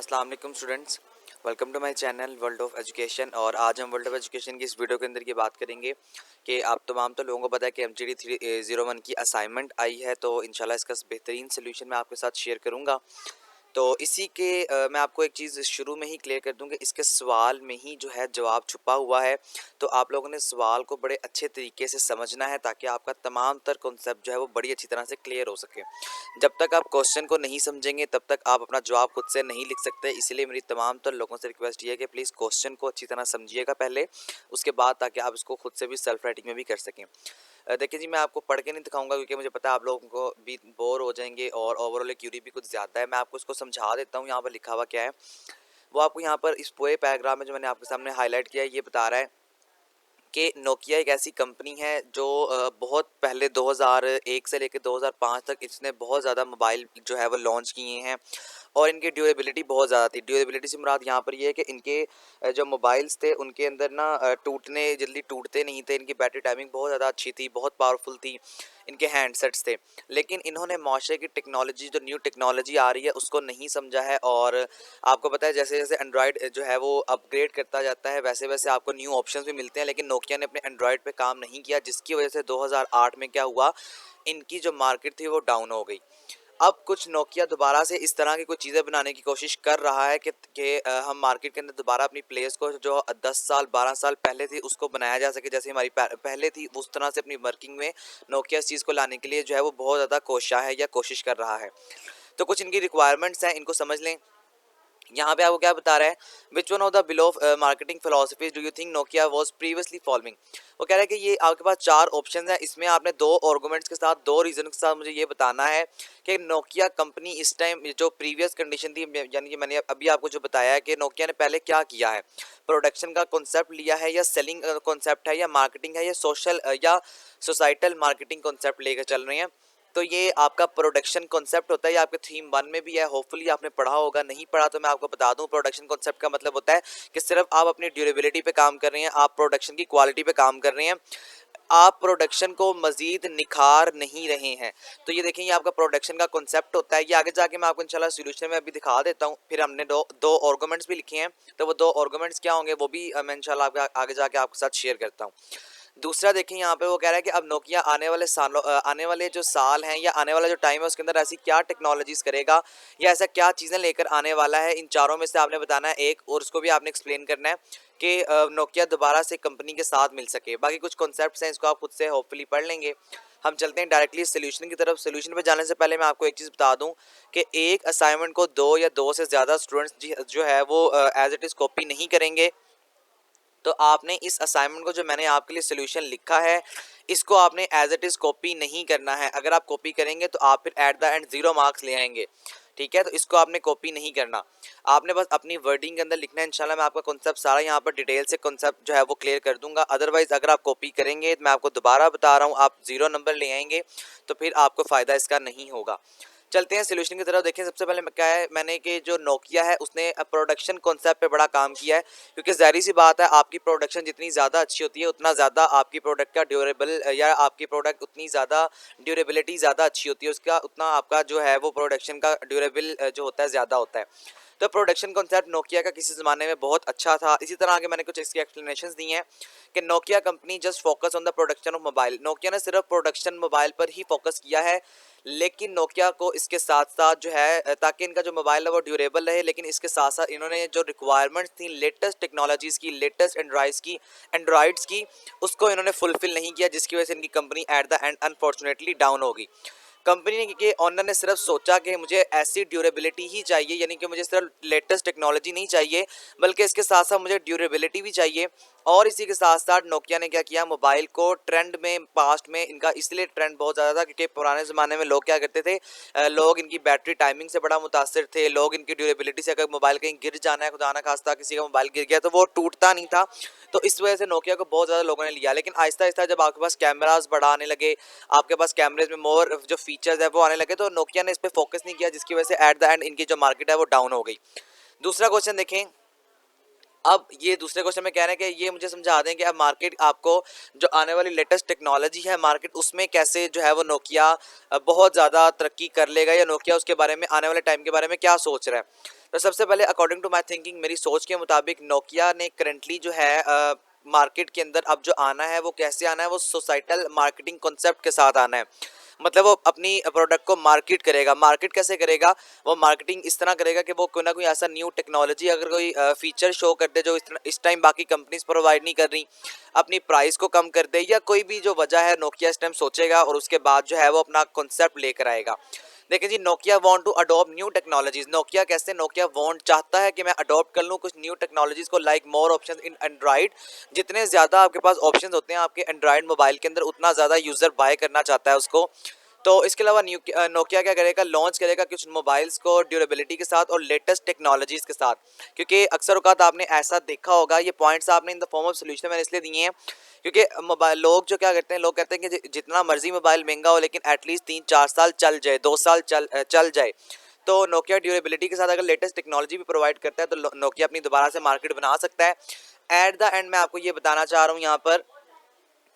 अस्सलाम वालेकुम students, welcome to my channel World of Education. और आज हम वर्ल्ड ऑफ एजुकेशन की इस वीडियो के अंदर ये बात करेंगे कि आप तमाम तो लोगों को पता है कि MGD 301 की असाइनमेंट आई है, तो इंशाल्लाह इसका बेहतरीन सोल्यूशन मैं आपके साथ शेयर करूँगा। तो इसी के मैं आपको एक चीज़ शुरू में ही क्लियर कर दूँ कि इसके सवाल में ही जो है जवाब छुपा हुआ है। तो आप लोगों ने सवाल को बड़े अच्छे तरीके से समझना है ताकि आपका तमाम तर कॉन्सेप्ट जो है वो बड़ी अच्छी तरह से क्लियर हो सके। जब तक आप क्वेश्चन को नहीं समझेंगे तब तक आप अपना जवाब खुद से नहीं लिख सकते। इसीलिए मेरी तमाम तर लोगों से रिक्वेस्ट ये है कि प्लीज़ क्वेश्चन को अच्छी तरह समझिएगा पहले, उसके बाद ताकि आप इसको खुद से भी सेल्फ राइटिंग में भी कर सकें। देखिए जी, मैं आपको पढ़ के नहीं दिखाऊंगा क्योंकि मुझे पता है आप लोगों को भी बोर हो जाएंगे और ओवरऑल क्यूरी भी कुछ ज़्यादा है। मैं आपको इसको समझा देता हूँ। यहाँ पर लिखा हुआ क्या है वो आपको यहाँ पर इस पूरे पैराग्राफ में जो मैंने आपके सामने हाईलाइट किया है ये बता रहा है कि नोकिया एक ऐसी कंपनी है जो बहुत पहले 2001 से लेकर 2005 तक इसने बहुत ज़्यादा मोबाइल जो है वो लॉन्च किए हैं और इनकी ड्यूरेबिलिटी बहुत ज़्यादा थी। ड्यूरेबिलिटी से मुराद यहाँ पर ये है कि इनके जो मोबाइल्स थे उनके अंदर ना टूटने जल्दी टूटते नहीं थे। इनकी बैटरी टाइमिंग बहुत ज़्यादा अच्छी थी, बहुत पावरफुल थी इनके हैंडसेट्स थे। लेकिन इन्होंने माशरे की टेक्नोलॉजी, जो न्यू टेक्नोलॉजी आ रही है, उसको नहीं समझा है। और आपको पता है जैसे जैसे एंड्रॉयड जो है वो अपग्रेड करता जाता है वैसे वैसे आपको न्यू ऑप्शंस भी मिलते हैं, लेकिन नोकिया ने अपने एंड्रॉयड पे काम नहीं किया, जिसकी वजह से 2008 में क्या हुआ, इनकी जो मार्केट थी वो डाउन हो गई। अब कुछ नोकिया दोबारा से इस तरह की कुछ चीज़ें बनाने की कोशिश कर रहा है कि हम मार्केट के अंदर दोबारा अपनी प्लेस को जो 10 साल 12 साल पहले थी उसको बनाया जा सके, जैसे हमारी पहले थी उस तरह से अपनी वर्किंग में नोकिया इस चीज़ को लाने के लिए जो है वो बहुत ज़्यादा कोशा है या कोशिश कर रहा है। तो कुछ इनकी रिक्वायरमेंट्स हैं, इनको समझ लें। यहाँ पे आपको क्या बता रहा है, which one of the below marketing philosophies do you think Nokia was previously following. वो कह रहा है कि ये आपके पास 4 ऑप्शन हैं, इसमें आपने 2 आर्गुमेंट्स के साथ 2 रीजन के साथ मुझे ये बताना है कि नोकिया कंपनी इस टाइम जो प्रीवियस कंडीशन थी, यानी कि मैंने अभी आपको जो बताया है कि नोकिया ने पहले क्या किया है, प्रोडक्शन का कॉन्सेप्ट लिया है या सेलिंग कॉन्सेप्ट है या मार्केटिंग है या सोशल या सोसाइटल मार्केटिंग कॉन्सेप्ट लेकर चल रहे हैं। तो ये आपका प्रोडक्शन कॉन्सेप्ट होता है, ये आपके थीम 1 में भी है, होपफुली आपने पढ़ा होगा। नहीं पढ़ा तो मैं आपको बता दूं, प्रोडक्शन कॉन्सेप्ट का मतलब होता है कि सिर्फ आप अपनी ड्यूरेबिलिटी पे काम कर रहे हैं, आप प्रोडक्शन की क्वालिटी पे काम कर रहे हैं, आप प्रोडक्शन को मजीद निखार नहीं रहे हैं। तो ये देखें, ये आपका प्रोडक्शन का कॉन्सेप्ट होता है। ये आगे जाके मैं आपको इंशाल्लाह सोल्यूशन में अभी दिखा देता हूँ। फिर हमने दो आर्गुमेंट्स भी लिखे हैं, तो वो 2 आर्गुमेंट्स क्या होंगे वो भी मैं इंशाल्लाह आगे जाके आपके साथ शेयर करता हूँ। दूसरा देखिए, यहाँ पे वो कह रहा है कि अब नोकिया आने वाले सालों आने वाले जो साल हैं या आने वाला जो टाइम है उसके अंदर ऐसी क्या टेक्नोलॉजीज़ करेगा या ऐसा क्या चीज़ें लेकर आने वाला है। इन चारों में से आपने बताना है एक, और उसको भी आपने एक्सप्लेन करना है कि नोकिया दोबारा से कंपनी के साथ मिल सके। बाकी कुछ कॉन्सेप्ट्स हैं, इसको आप खुद से होपफुली पढ़ लेंगे। हम चलते हैं डायरेक्टली सोल्यूशन की तरफ। सोल्यूशन पे जाने से पहले मैं आपको एक चीज़ बता दूं कि एक असाइनमेंट को 2 या 2 से ज़्यादा स्टूडेंट्स जो है वो एज इट इज़ कॉपी नहीं करेंगे। तो आपने इस असाइनमेंट को जो मैंने आपके लिए सोल्यूशन लिखा है इसको आपने एज इट इज़ कॉपी नहीं करना है। अगर आप कॉपी करेंगे तो आप फिर एट द एंड 0 मार्क्स ले आएंगे, ठीक है। तो इसको आपने कॉपी नहीं करना, आपने बस अपनी वर्डिंग के अंदर लिखना है। इंशाल्लाह मैं आपका कॉन्सेप्ट सारा यहाँ पर डिटेल से कॉन्सेप्ट जो है वो क्लियर कर दूंगा। अदरवाइज अगर आप कॉपी करेंगे तो मैं आपको दोबारा बता रहा हूँ आप 0 नंबर ले आएंगे, तो फिर आपको फ़ायदा इसका नहीं होगा। चलते हैं सोल्यूशन की तरफ। देखें, सबसे पहले क्या है, मैंने कि जो नोकिया है उसने प्रोडक्शन कॉन्सेप्ट पे बड़ा काम किया है, क्योंकि ज़ाहिर सी बात है आपकी प्रोडक्शन जितनी ज़्यादा अच्छी होती है उतना ज़्यादा आपकी प्रोडक्ट का ड्यूरेबल या आपकी प्रोडक्ट उतनी ज़्यादा ड्यूरेबिलिटी ज़्यादा अच्छी होती है, उसका उतना आपका जो है वो प्रोडक्शन का ड्यूरेबल जो होता है ज़्यादा होता है। तो प्रोडक्शन कॉन्सेप्ट नोकिया का किसी ज़माने में बहुत अच्छा था। इसी तरह आगे मैंने कुछ इसकी एक्सप्लेनेशंस दी हैं कि Nokia company just focus on the production of mobile. Nokia ने सिर्फ प्रोडक्शन मोबाइल पर ही फोकस किया है, लेकिन नोकिया को इसके साथ साथ जो है ताकि इनका जो मोबाइल है वो ड्यूरेबल रहे, लेकिन इसके साथ साथ इन्होंने जो रिक्वायरमेंट्स थी लेटेस्ट टेक्नोलॉजीज़ की, लेटेस्ट एंड्रॉइड्स की, उसको इन्होंने फुलफिल नहीं किया, जिसकी वजह से इनकी company at the end unfortunately down हो गई। कंपनी के ओनर ने सिर्फ सोचा कि मुझे ऐसी ड्यूरेबिलिटी ही चाहिए, यानी कि मुझे सिर्फ लेटेस्ट टेक्नोलॉजी नहीं चाहिए बल्कि इसके साथ साथ मुझे ड्यूरेबिलिटी भी चाहिए। और इसी के साथ साथ नोकिया ने क्या किया, मोबाइल को ट्रेंड में, पास्ट में इनका इसलिए ट्रेंड बहुत ज़्यादा था क्योंकि पुराने ज़माने में लोग क्या करते थे, लोग इनकी बैटरी टाइमिंग से बड़ा मुतासिर थे, लोग इनकी ड्यूरेबिलिटी से, अगर मोबाइल कहीं गिर जाना है, खुदा ना खास्ता किसी का मोबाइल गिर गया तो वो टूटता नहीं था। तो इस वजह से नोकिया को बहुत ज़्यादा लोगों ने लिया। लेकिन आहिस्ता आहिस्ता जब आपके पास कैमराज बड़ा आने लगे, आपके पास कैमरेज में मोर जो फीचर्स है वो आने लगे, तो नोकिया ने इस पर फोकस नहीं किया, जिसकी वजह से एट द एंड इनकी जो मार्केट है वो डाउन हो गई। दूसरा क्वेश्चन देखें, अब ये दूसरे क्वेश्चन में कह रहे हैं कि ये मुझे समझा दें कि अब मार्केट आपको जो आने वाली लेटेस्ट टेक्नोलॉजी है मार्केट उसमें कैसे जो है वो नोकिया बहुत ज़्यादा तरक्की कर लेगा, या नोकिया उसके बारे में आने वाले टाइम के बारे में क्या सोच रहा है। तो सबसे पहले अकॉर्डिंग टू माई थिंकिंग, मेरी सोच के मुताबिक नोकिया ने करंटली जो है मार्केट के अंदर अब जो आना है वो कैसे आना है, वो सोसाइटल मार्केटिंग कॉन्सेप्ट के साथ आना है। मतलब वो अपनी प्रोडक्ट को मार्केट करेगा। मार्केट कैसे करेगा? वो मार्केटिंग इस तरह करेगा कि वो कोई ना कोई ऐसा न्यू टेक्नोलॉजी अगर कोई फीचर शो कर दे जो इस टाइम बाकी कंपनीज प्रोवाइड नहीं कर रही, अपनी प्राइस को कम कर दे, या कोई भी जो वजह है नोकिया इस टाइम सोचेगा और उसके बाद जो है वो अपना कॉन्सेप्ट लेकर आएगा। देखिए जी, Nokia want to adopt new technologies. Nokia कैसे? नोकिया वांट चाहता है कि मैं अडॉप्ट कर लूँ कुछ न्यू टेक्नोलॉजीज को, like more options in Android. जितने ज़्यादा आपके पास ऑप्शंस होते हैं आपके एंड्रॉइड मोबाइल के अंदर, उतना ज़्यादा यूज़र बाय करना चाहता है उसको। तो इसके अलावा नोकिया क्या करेगा? लॉन्च करेगा कुछ मोबाइल्स को ड्यूरेबिलिटी के साथ और लेटेस्ट टेक्नोलॉजीज़ के साथ। क्योंकि अक्सर औक़ात आपने ऐसा देखा होगा, ये पॉइंट्स आपने in the form of solution मैंने इसलिए दिए हैं क्योंकि मोबाइल लोग जो क्या करते हैं, लोग कहते हैं कि जितना मर्जी मोबाइल महंगा हो लेकिन एटलीस्ट 3-4 साल चल जाए, 2 साल चल जाए। तो नोकिया ड्यूरेबिलिटी के साथ अगर लेटेस्ट टेक्नोलॉजी भी प्रोवाइड करता है तो नोकिया अपनी दोबारा से मार्केट बना सकता है। एट द एंड मैं आपको ये बताना चाह रहा हूँ यहाँ पर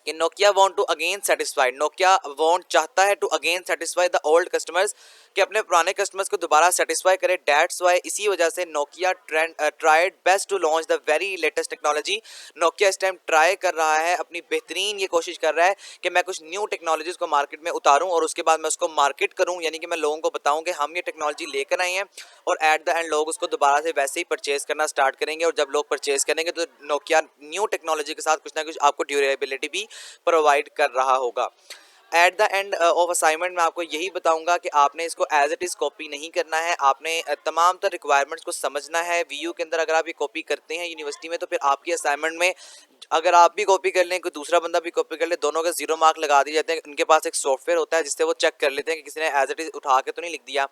कि Nokia want to again satisfied, Nokia want चाहता है to again satisfy the old customers, कि अपने पुराने कस्टमर्स को दोबारा सेटिस्फाई करे। दैट्स वाई, इसी वजह से Nokia tried best to launch the very latest technology. Nokia इस टाइम ट्राई कर रहा है, अपनी बेहतरीन ये कोशिश कर रहा है कि मैं कुछ न्यू टेक्नोलॉजीज को मार्केट में उतारूं और उसके बाद मैं उसको मार्केट करूं, यानी कि मैं लोगों को बताऊं कि हम ये टेक्नोलॉजी लेकर आए हैं, और एट द एंड लोग उसको दोबारा से वैसे ही परचेज करना स्टार्ट करेंगे। और जब लोग परचेज करेंगे तो नोकिया न्यू टेक्नोलॉजी के साथ कुछ ना कुछ आपको ड्यूरेबिलिटी भी प्रोवाइड कर रहा होगा। At the end of assignment मैं आपको यही बताऊंगा कि आपने इसको एज इट इज़ कॉपी नहीं करना है, आपने तमाम तर रिक्वायरमेंट्स को समझना है। वीयू के अंदर अगर आप ये कॉपी करते हैं यूनिवर्सिटी में, तो फिर आपकी असाइनमेंट में अगर आप भी कॉपी कर लें, कोई दूसरा बंदा भी कॉपी कर ले, दोनों के 0 मार्क लगा दिए जाते हैं। उनके पास एक सॉफ्टवेयर होता है जिससे वो चेक कर लेते हैं कि किसी ने एज इट इज़ उठा के तो नहीं लिख दिया।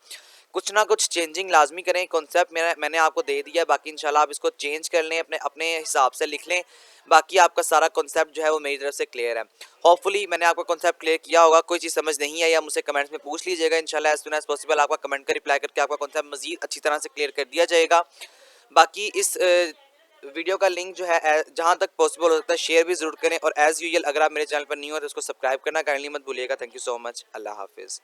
कुछ ना कुछ चेंजिंग लाजमी करें। कॉन्सेप्ट मैंने आपको दे दिया, बाकी इंशाल्लाह आप इसको चेंज कर लें, अपने अपने हिसाब से लिख लें। बाकी आपका सारा कॉन्सेप्ट जो है वो मेरी तरफ से क्लियर है। होपफुली मैंने आपका कॉन्सेप्ट क्लियर किया होगा। कोई चीज़ समझ नहीं आई या मुझसे कमेंट्स में पूछ लीजिएगा। इंशाल्लाह एज सून एज पॉसिबल आपका कमेंट का रिप्लाई करके आपका कॉन्सेप्ट मजीद अच्छी तरह से क्लियर कर दिया जाएगा। बाकी इस वीडियो का लिंक जो है जहाँ तक पॉसिबल हो सकता है शेयर भी ज़रूर करें, और एज़ यूजुअल अगर आप मेरे चैनल पर न्यू हो तो उसको सब्सक्राइब करना काइंडली मत भूलिएगा। Thank you so much. अल्लाह हाफिज़।